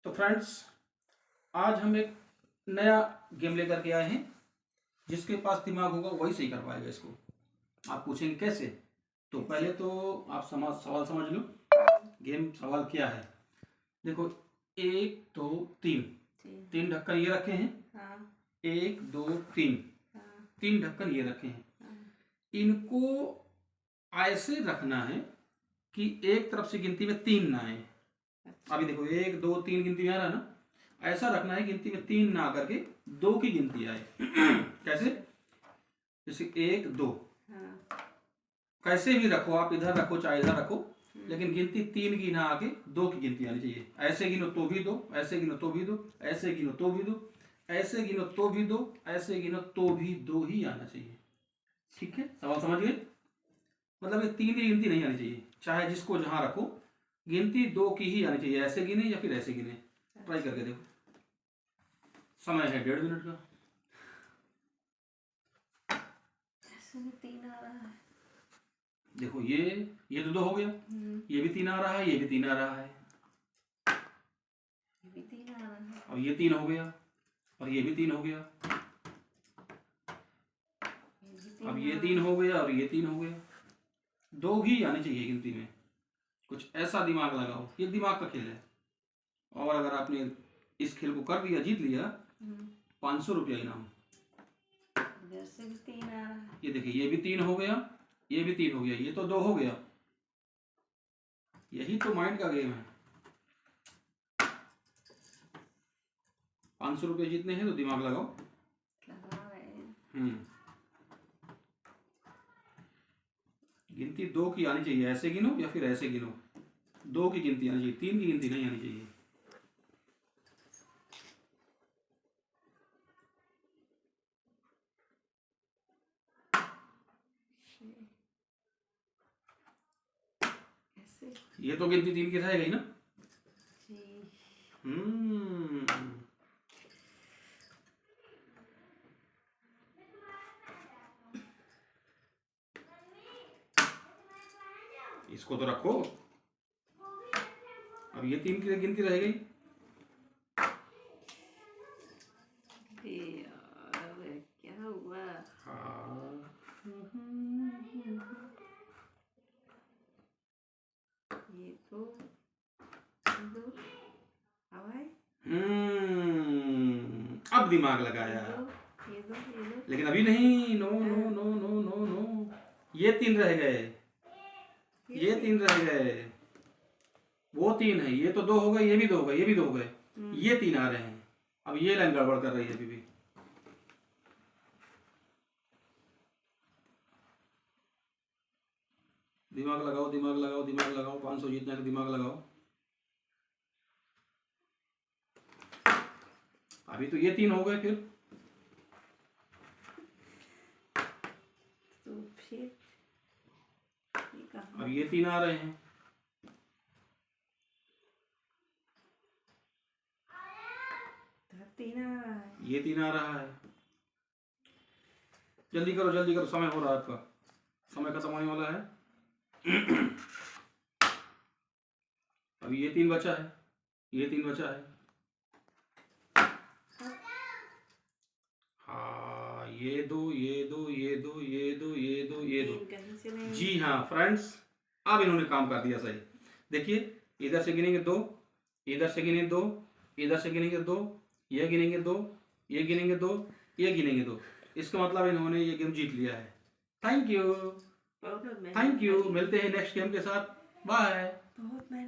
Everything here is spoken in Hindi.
तो फ्रेंड्स, आज हम एक नया गेम लेकर के आए हैं। जिसके पास दिमाग होगा वही सही कर पाएगा इसको। आप पूछेंगे कैसे? तो पहले तो आप सवाल समझ लो। गेम सवाल क्या है? देखो, 1 2 3 तीन ढक्कन ये रखे हैं। हाँ। 1 2 3 हाँ। 3 ढक्कन ये रखे हैं। हाँ। इनको ऐसे रखना है कि एक तरफ से गिनती में 3 ना आए। अभी देखो 1 2 3 गिनती में आ रहा है ना, ऐसा रखना है गिनती में 3 ना करके 2 की गिनती आए। कैसे? जैसे 1 2। हाँ। कैसे भी रखो आप, इधर रखो चाहे इधर रखो, लेकिन गिनती 3 की ना आके 2 की गिनती आनी चाहिए। ऐसे गिनो तो भी 2, ऐसे गिनो तो भी 2, ऐसे गिनो तो भी 2, ऐसे गिनो तो भी 2, ऐसे गिनो तो भी 2 ही आना चाहिए। ठीक है, सवाल समझ गए? मतलब ये 3 की गिनती नहीं आनी चाहिए, चाहे जिसको जहां रखो गिनती 2 की ही आनी चाहिए। ऐसे गिने या फिर ऐसे गिने, ट्राई करके देखो। समय है 1.5 मिनट का। इसमें 3 आ रहा है। देखो ये तो 2 हो गया, ये भी 3 आ रहा है, ये भी 3 आ रहा है, ये भी 3 आ रहा है, और ये 3 हो गया, और ये भी 3 हो गया, अब ये 3 हो गया, और ये 3 हो गया। 2 ही आनी चाहिए गिनती में। कुछ ऐसा दिमाग लगाओ, ये दिमाग का खेल है। और अगर आपने इस खेल को कर दिया, जीत लिया, 500 रुपया इनाम। इधर से भी 3 आ रहा है। ये देखिए, ये भी 3 हो गया, ये भी 3 हो गया, ये तो 2 हो गया। यही तो माइंड का गेम है। 500 रुपये जीतने हैं तो दिमाग लगाओ। लगा रहे हैं। गिनती 2 की आनी चाहिए। ऐसे गिनो या फिर ऐसे गिनो, 2 की गिनती आनी चाहिए, 3 की गिनती नहीं आनी चाहिए। ऐसे ये तो गिनती 3 की रहेगी ना। जी। इसको तो रखो। अब ये 3 की गिनती रह गई। यार क्या हुआ? हाँ, ये तो हवा है। अब दिमाग लगाया। ये दो लेकिन अभी नहीं, no no no no no no, ये 3 रह गए, ये 3 रह गए, वो 3 है, ये तो 2 हो गए, ये भी 2 हो गए, ये भी 2 हो गए, ये 3 आ रहे हैं। अब ये लाइन गड़बड़ कर रही है अभी भी। दिमाग लगाओ, दिमाग लगाओ, दिमाग लगाओ। 500 जीतना है तो दिमाग लगाओ। अभी तो ये 3 हो गए, फिर तो फिर अब ये 3 आ रहे हैं। ये 3 आ रहा है। जल्दी करो, जल्दी करो, समय हो रहा है आपका, समय खत्म होने वाला है। अब ये 3 बचा है, ये 3 बचा है। हाँ, ये 2, ये 2, ये 2, ये 2, ये 2, ये 2। जी हाँ फ्रेंड्स, अब इन्होंने काम कर दिया सही। देखिए, इधर से गिनेंगे 2, इधर से गिनेंगे 2, इधर से गिनेंगे 2, ये गिनेंगे 2, ये गिनेंगे 2, ये गिनेंगे 2। इसका मतलब इन्होंने ये गेम जीत लिया है। Thank you, thank you. मिलते हैं नेक्स्ट गेम के साथ। बाय।